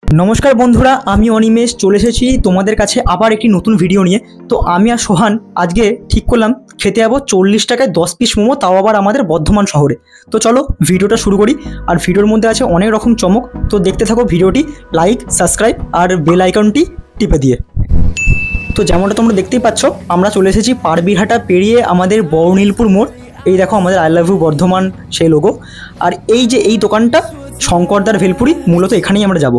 নমস্কার বন্ধুরা, আমি অনিমেষ চলে এসেছি তোমাদের কাছে আবার একটি নতুন ভিডিও নিয়ে। তো আমি আর সোহান আজকে ঠিক করলাম খেতে যাবো 40 টাকায় 10 পিস মোমো, তাও আবার আমাদের বর্ধমান শহরে। তো চলো ভিডিওটা শুরু করি। আর ভিডিওর মধ্যে আছে অনেক রকম চমক, তো দেখতে থাকো ভিডিওটি, লাইক সাবস্ক্রাইব আর বেল আইকনটি টিপে দিয়ে। তো যেমনটা তোমরা দেখতেই পাচ্ছ, আমরা চলে এসেছি পারবিরহাটা পেরিয়ে আমাদের বড়নীলপুর মোড়। এই দেখো আমাদের আই লাভ ইউ বর্ধমান সেই লোগো। আর এই যে এই দোকানটা শঙ্করদার ভেলপুরি, মূলত এখানেই আমরা যাব।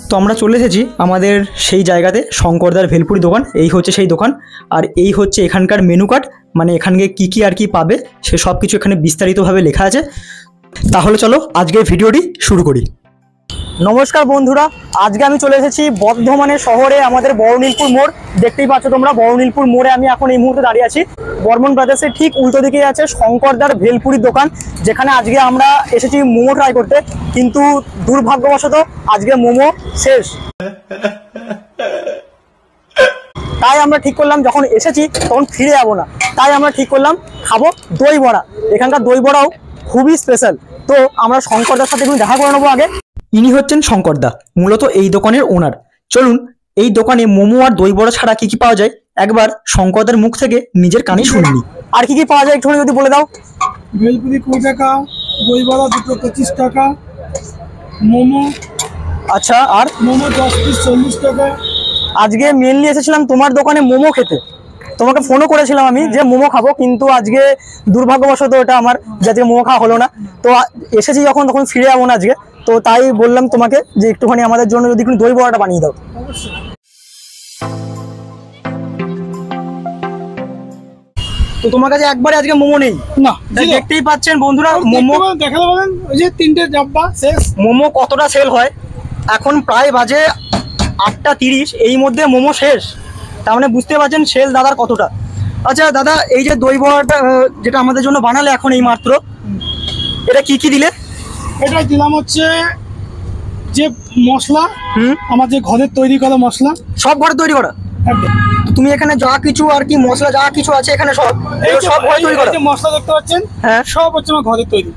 তো আমরা চলে এসেছি আমাদের সেই জায়গাতে, শঙ্করদার ভেলপুরি দোকান। এই হচ্ছে সেই দোকান, আর এই হচ্ছে এখানকার মেনু কার্ড, মানে এখানে কি কি আর কি পাবে সে সব কিছু এখানে বিস্তারিতভাবে লেখা আছে। তাহলে চলো আজকের ভিডিওটি শুরু করি। নমস্কার বন্ধুরা, আজকে আমি চলে এসেছি বর্ধমানের শহরে আমাদের বড়নীলপুর মোড়। দেখতেই পাচ্ছ তোমরা, বড়নীলপুর মোড়ে আমি এখন এই মুহূর্তে দাঁড়িয়ে আছি। বর্মন ব্রাদার্সের ঠিক উল্টো দিকে আছে শঙ্করদার ভেলপুরির দোকান, যেখানে আজকে আমরা এসেছি মোমো ট্রাই করতে। কিন্তু দুর্ভাগ্যবশত আজকে মোমো শেষ, তাই আমরা ঠিক করলাম যখন এসেছি তখন ফিরে যাবো না। তাই আমরা ঠিক করলাম খাবো দই বড়া। এখানকার দই বড়াও খুবই স্পেশাল। তো আমরা শঙ্করদার সাথে একটু দেখা করে নেবো আগে। ইনি হচ্ছেন শঙ্করদা, মূলত এই দোকানের ওনার। চলুন এই দোকানে মোমো আর দই বড়া ছাড়া কি কি পাওয়া যায় একবার শঙ্করদার মুখ থেকে নিজের কানে শুননি। আর কি কি পাওয়া যায় একটু যদি বলে দাও। ভেলপুরি 20 টাকা, দই বড়া দুটো 25 টাকা, মোমো। আচ্ছা, আর মোমো 10 পিস 40 টাকা। আজকে মেনলি এসেছিলাম তোমার দোকানে মোমো খেতে। তোমাকে ফোনও করেছিলাম আমি যে মোমো খাবো, কিন্তু আজকে দুর্ভাগ্যবশত এটা আমার যাতে মোমো খাওয়া হলো না। তো এসেছি যখন তখন ফিরে যাবো না আজকে, তো তাই বললাম তোমাকে যে একটুখানি আমাদের জন্য যদি একটু দই বড়াটা বানিয়ে দাও। তো তোমার কাছে একবারে আজকে মোমো নেই না, দেখতেই পাচ্ছেন বন্ধুরা, মোমো দেখাতে বলেন। ওই যে 3টে ডাব্বা শেষ। মোমো কতটা সেল হয়, এখন প্রায় বাজে 8:30, এই মধ্যে মোমো শেষ। তার মানে বুঝতে পারছেন সেল দাদার কতটা। আচ্ছা দাদা, এই যে দই বড়াটা যেটা আমাদের জন্য বানালে এখন এই মাত্র, এটা কি কি দিলে? এটা দিলাম হচ্ছে যে মশলা, আমার যে ঘরের তৈরি করা মশলা, সব ঘরে তৈরি করা। একদম। তো তুমি এখানে যা কিছু আর কি মশলা যা কিছু আছে এখানে সব সব ঘরে তৈরি করা? এই যে মশলা দেখতে পাচ্ছেন, হ্যাঁ, সব হচ্ছে আমার ঘরের তৈরি।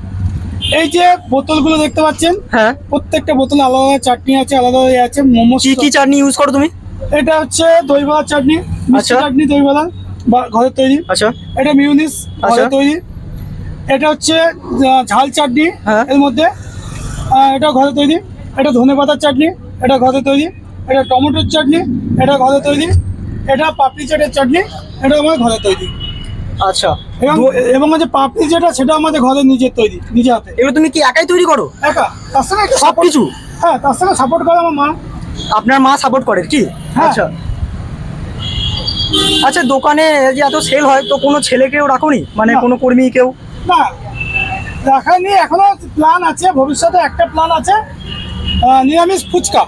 এই যে বোতলগুলো দেখতে পাচ্ছেন, হ্যাঁ, প্রত্যেকটা বোতলে আলাদা চাটনি আছে, আলাদা আছে মোমো। কি কি চাটনি ইউজ করো তুমি? এটা হচ্ছে দই বড়ার চাটনি, মিষ্টি আচ্ছা। চাটনি দই বড়া ঘরের তৈরি। আচ্ছা, এটা মিউনিস ঘরের তৈরি। এটা হচ্ছে ঝাল চাটনি, হ্যাঁ, এর মধ্যে এটা ঘরে তৈরি। এটা ধনেপাতার চাটনি, এটা ঘরে তৈরি। এটা টমেটোর চাটনি, এটা ঘরে তৈরি। এটা পাপড়ি চাটের চাটনি, এটা আমার ঘরে তৈরি। আচ্ছা। এবং যে পাপড়ি যেটা, সেটা আমাদের ঘরে নিজের তৈরি, নিজে হাতে। এগুলো তুমি কি একাই তৈরি করো? একা, তার সঙ্গে সব কিছু? হ্যাঁ, তার সঙ্গে সাপোর্ট করে আমার মা। আপনার মা সাপোর্ট করে কি? হ্যাঁ। আচ্ছা আচ্ছা, দোকানে যে এত সেল হয় তো কোনো ছেলেকেও রাখোনি, মানে কোনো কর্মী কেউ? না, দেখায়নি, এখনো প্ল্যান আছে, ভবিষ্যতে একটা প্ল্যান আছে, নিরামিষ ফুচকা।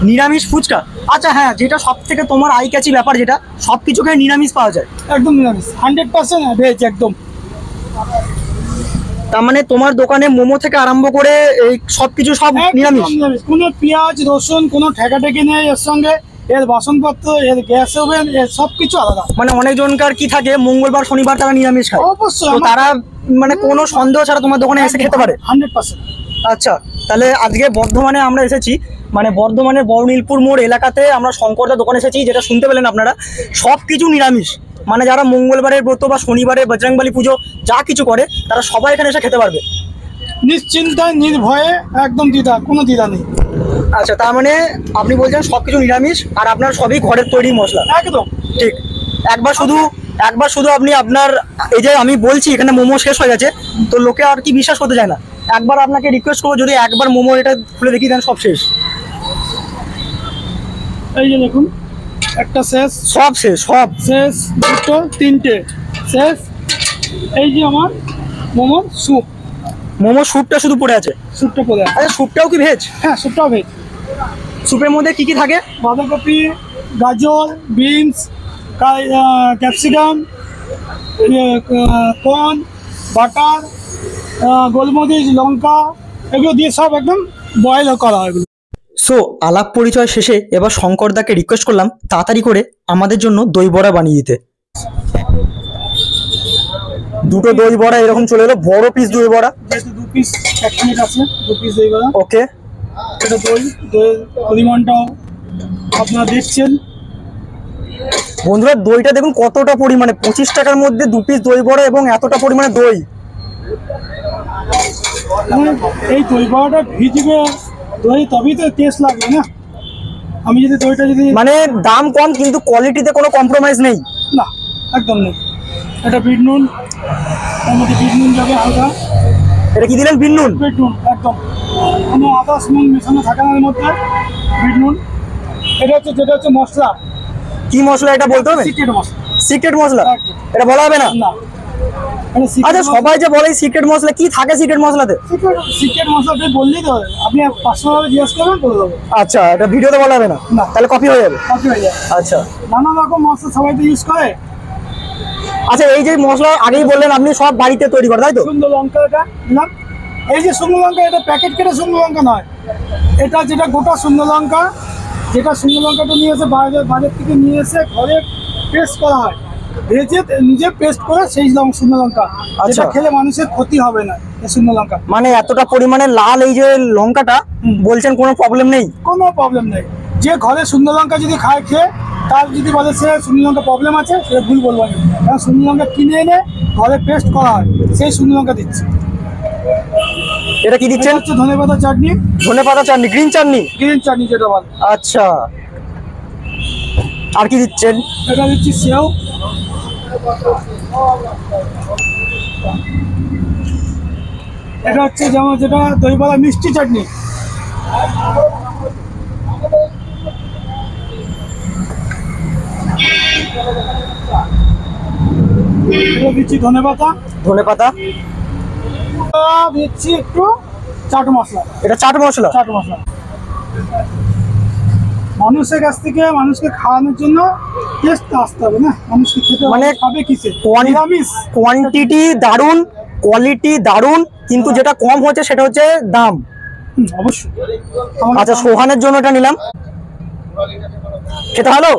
নিরামিষ ফুচকা? আচ্ছা হ্যাঁ, যেটা সব থেকে তোমার আই ক্যাচি ব্যাপার, যেটা সব কিছুকে নিরামিষ পাওয়া যায়। একদম নিরামিষ, 100% ভেজ একদম। তার মানে তোমার দোকানে মোমো থেকে আরম্ভ করে এই সব কিছু সব নিরামিষ? কোনো পেঁয়াজ রসুন কোনো ঠেকাঠেকি নেই এর সঙ্গে। এর বাসনপত্র, এর গ্যাস ওভেন, এর সবকিছু আলাদা। মানে অনেকজনকার কি থাকে, মঙ্গলবার শনিবার তারা নিরামিষ খায়, অবশ্যই। তো তারা মানে কোনো সন্দেহ ছাড়া তোমার দোকানে এসে খেতে পারে 100%। আচ্ছা, তাহলে আজকে বর্ধমানে আমরা এসেছি, মানে বর্ধমানের বড়নীলপুর মোড় এলাকাতে আমরা শঙ্করদার দোকানে এসেছি, যেটা শুনতে পেলেন আপনারা, সব কিছু নিরামিষ। মানে যারা মঙ্গলবারের ব্রত বা শনিবারে বজরংবলী পুজো যা কিছু করে, তারা সবাই এখানে এসে খেতে পারবে নিশ্চিন্তায় নির্ভয়ে, একদম কোনো দ্বিধা নেই। আচ্ছা, তার মানে আপনি বলছেন সব কিছু নিরামিষ আর আপনার সবই ঘরের তৈরি মশলা? একদম ঠিক। একবার শুধু আপনি আপনার এই যে আমি বলছি এখানে মোমো শেষ হয়ে গেছে, তো লোকে আর কি বিশ্বাস করতে চায় না, একবার আপনাকে রিকোয়েস্ট করবো যদি একবার মোমো এটা খুলে দেখিয়ে দেন সব শেষ। এই যে দেখুন, একটা শেষ, সব শেষ, সব শেষ, দুটো, 3টে শেষ। এই যে আমার মোমোর স্যুপ, মোমো স্যুপটা শুধু পড়ে আছে। স্যুপটা পড়ে আছে। আচ্ছা, স্যুপটাও কি ভেজ? হ্যাঁ, স্যুপটাও ভেজ। স্যুপের মধ্যে কি কি থাকে? বাঁধাকপি, গাজর, বিনস, ক্যাপসিকাম, কর্ন, বাটার, গোলমরিচ, লঙ্কা, এগুলো দিয়ে সব একদম বয়েল করা হয়। সো আলাপ পরিচয় শেষে এবার শঙ্করদাকে রিকোয়েস্ট করলাম তাড়াতাড়ি করে আমাদের জন্য দই বড়া বানিয়ে দিতে। দুটো দই বড়া এরকম চলে এলো, বড় পিস দই বড়া। পিস প্যাকেট আছে, 2 পিস দই বড়া। ওকে, এটা দইয়ের পরিমাণটাও আপনারা দেখছেন। বন্ধুরা দইটা দেখুন কতটা পরিমাণে, 25 টাকার মধ্যে 2 পিস দই বড়া এবং এতটা পরিমাণে দই। মানে এই দই বড়াটা ভিজবে দই, তবেই তো টেস্ট লাগবে না। আমি যদি দইটা যদি মানে দাম কম কিন্তু কোয়ালিটিতে কোনো কম্প্রোমাইজ নেই। না, একদম নেই। এটা বিট নুন, এর মধ্যে বিট নুন যাবে হালকা। এটা কি দিলেন? বিট নুন? বিট নুন একদম, কোনো আদার্স নুন মেশানো থাকে না এর মধ্যে, বিট নুন। যেটা হচ্ছে মশলা। কি মশলা এটা বলতে হবে? সিক্রেট মশলা। সিক্রেট মশলা? এটা বলা হবে না? না। আচ্ছা সবাই যে বলে সিক্রেট মশলা, কি থাকে সিক্রেট মশলাতে? সিক্রেট মশলাটা বললেই তো হবে। আপনি পার্সোনালি জিজ্ঞেস করবেন, বলে দেবো। আচ্ছা, এটা ভিডিওতে বলা হবে না? না। তাহলে কপি হয়ে যাবে? কপি হয়ে যায়। আচ্ছা নানা রকম মশলা সবাই তো ইউজ করে। আচ্ছা, এই যে মশলা আগেই বললেন আপনি সব বাড়িতে তৈরি করেন, তাই তো? শুকনো লঙ্কাটা দিলাম। এই যে শুকনো লঙ্কা, এটা প্যাকেট কেটে শুকনো লঙ্কা নয়, এটা যেটা গোটা শুকনো লঙ্কা, যেটা শুকনো লঙ্কাটা নিয়ে এসে বাজার থেকে নিয়ে এসে ঘরে পেস্ট করা হয়, ভেজে নিজে পেস্ট করে সেই শুকনো লঙ্কা। আচ্ছা। যেটা খেলে মানুষের ক্ষতি হবে না, এই শুকনো লঙ্কা। মানে এতটা পরিমাণে লাল এই যে লঙ্কাটা, বলছেন কোনো প্রবলেম নেই? কোনো প্রবলেম নেই। যে ঘরে শুকনো লঙ্কা যদি খায়, খেয়ে তার যদি বলে সে শুকনো লঙ্কা প্রবলেম আছে, সে ভুল বলবো না। কারণ শুকনো লঙ্কা কিনে এনে ঘরে পেস্ট করা হয়, সেই শুকনো লঙ্কা দিচ্ছে। এটা কি দিচ্ছেন? হচ্ছে ধনেপাতা চাটনি। ধনেপাতা চাটনি, গ্রিন চাটনি? গ্রিন চাটনি যেটা বলে। আচ্ছা, আর কি দিচ্ছেন? এটা দিচ্ছি সেও। এটা হচ্ছে যেমন যেটা দইবড়া মিষ্টি চাটনি। এটা দিচ্ছি ধনেপাতা। ধনেপাতা দিচ্ছি একটু চাট মশলা। এটা চাট মশলা? চাট মশলা মানুষের কাছ থেকে মানুষকে খাওয়ানোর জন্য টেস্ট আসতে হবে না, মানুষকে খেতে মানে খাবে কিসে? নিরামিষ। কোয়ান্টিটি দারুণ, কোয়ালিটি দারুণ, কিন্তু যেটা কম হচ্ছে সেটা হচ্ছে দাম। অবশ্যই। আচ্ছা, সোহানের জন্য এটা নিলাম, খেতে ভালো।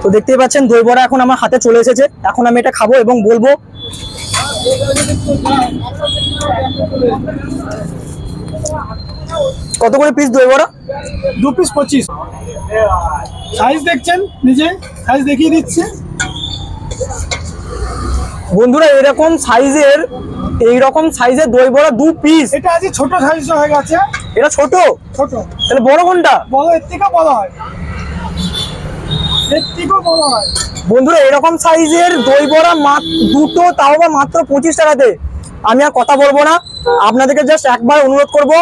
তো দেখতেই পাচ্ছেন দই বড়া এখন আমার হাতে চলে এসেছে, এখন আমি এটা খাবো এবং বলবো। কত করে পিস দই বড়া? 2 পিস 25। সাইজ দেখছেন, নিজে সাইজ দেখিয়ে দিচ্ছে। বন্ধুরা এইরকম সাইজের দই বড়া 2 পিস। এটা আজ ছোট সাইজ হয়ে গেছে। এটা ছোট? ছোট। তাহলে বড় কোনটা? বড়, এর থেকে বড় হয়, এর থেকেও বড় হয়। বন্ধুরা এরকম সাইজের দই বড়া দুটো, তাও বা মাত্র 25 টাকাতে। আমি আর কথা বলবো না, আপনাদেরকে জাস্ট একবার অনুরোধ করব,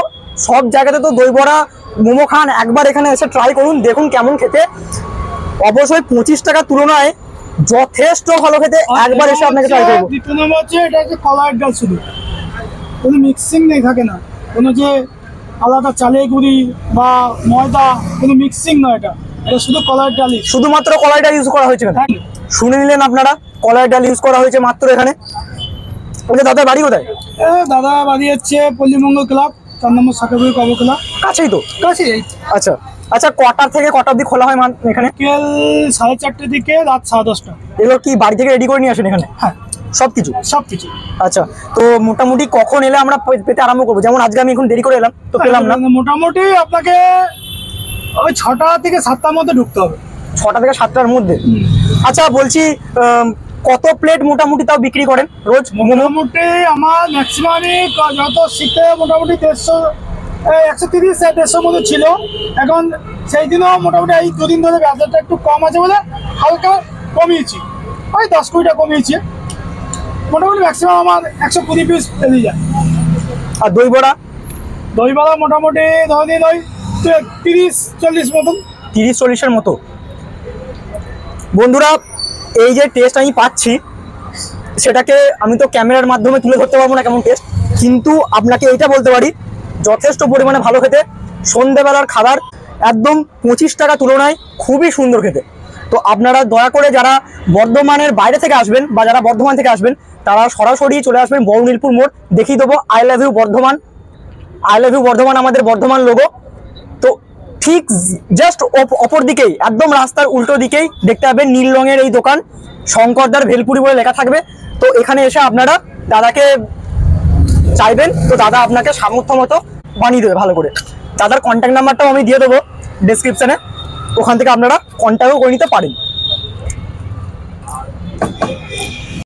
সব জায়গাতে তো দই বড়া মোমো খান, একবার এখানে এসে ট্রাই করুন, দেখুন কেমন খেতে। অবশ্যই 25 টাকার তুলনায় যথেষ্ট ভালো খেতে, একবার এসে আপনাকে ট্রাই করবো। দ্বিতীয় নম্বর হচ্ছে এটা হচ্ছে কলার ডাল, শুধু কোনো মিক্সিং নেই, থাকে না কোনো যে আলাদা চালের গুঁড়ি বা ময়দা, কোনো মিক্সিং নয়। এটা শুধু কলার ডালই, শুধুমাত্র কলাই ডাল ইউজ করা হয়েছে। শুনে নিলেন আপনারা, কলাই ডাল ইউজ করা হয়েছে মাত্র এখানে। ওকে, দাদা বাড়ি কোথায়? দাদা বাড়ি হচ্ছে পল্লীমঙ্গল ক্লাব, 4 নম্বর সাকাবুরি কবকলা, কাছেই তো? কাছেই। আচ্ছা আচ্ছা, কটার থেকে কটার দিকে খোলা হয় এখানে? বিকেল 4:30 থেকে রাত 10:30। এগুলো কি বাড়ি থেকে রেডি করে নিয়ে আসেন এখানে? হ্যাঁ, সবকিছু? সবকিছু। আচ্ছা, তো মোটামুটি কখন এলে আমরা পেতে আরম্ভ করবো? যেমন আজকে আমি এখন দেরি করে এলাম, তো পেলাম না। মোটামুটি আপনাকে ওই 6টা থেকে 7টার মধ্যে ঢুকতে হবে। 6টা থেকে 7টার মধ্যে? আচ্ছা বলছি, কত প্লেট মোটামুটি তাও বিক্রি করেন রোজ? মোটামুটি আমার ম্যাক্সিমামই যত শিখতে মোটামুটি 130-150 মতো ছিল। এখন সেই দিনও মোটামুটি এই 2 দিন ধরে বাজারটা একটু কম আছে বলে হালকা কমিয়েছি, ওই 10-20 টাকা কমিয়েছি। মোটামুটি ম্যাক্সিমাম আমার 120 পিস পেয়ে যায়। আর দই বড়া? দই বড়া মোটামুটি ধরেন ওই 30-40 মতন। 30-40-এর মতো। বন্ধুরা এই যে টেস্ট আমি পাচ্ছি, সেটাকে আমি তো ক্যামেরার মাধ্যমে তুলে ধরতে পারবো না কেমন টেস্ট, কিন্তু আপনাকে এইটা বলতে পারি যথেষ্ট পরিমাণে ভালো খেতে। সন্ধ্যেবেলার খাবার একদম 25 টাকা তুলনায় খুবই সুন্দর খেতে। তো আপনারা দয়া করে যারা বর্ধমানের বাইরে থেকে আসবেন বা যারা বর্ধমান থেকে আসবেন, তারা সরাসরি চলে আসবেন বড়নীলপুর মোড়। দেখিয়ে দেবো I love you Bardhaman, I love you Bardhaman আমাদের বর্ধমান লোগো। তো ঠিক জাস্ট অপর দিকেই একদম রাস্তার উল্টো দিকেই দেখতে পাবেন নীল রঙের এই দোকান, শঙ্করদার ভেলপুরি বলে লেখা থাকবে। তো এখানে এসে আপনারা দাদাকে চাইবেন, তো দাদা আপনাকে সামর্থ্য মতো বানিয়ে দেবে ভালো করে। দাদার কন্ট্যাক্ট নাম্বারটাও আমি দিয়ে দেবো ডেসক্রিপশানে, ওখান থেকে আপনারা কন্ট্যাক্টও করে নিতে পারেন।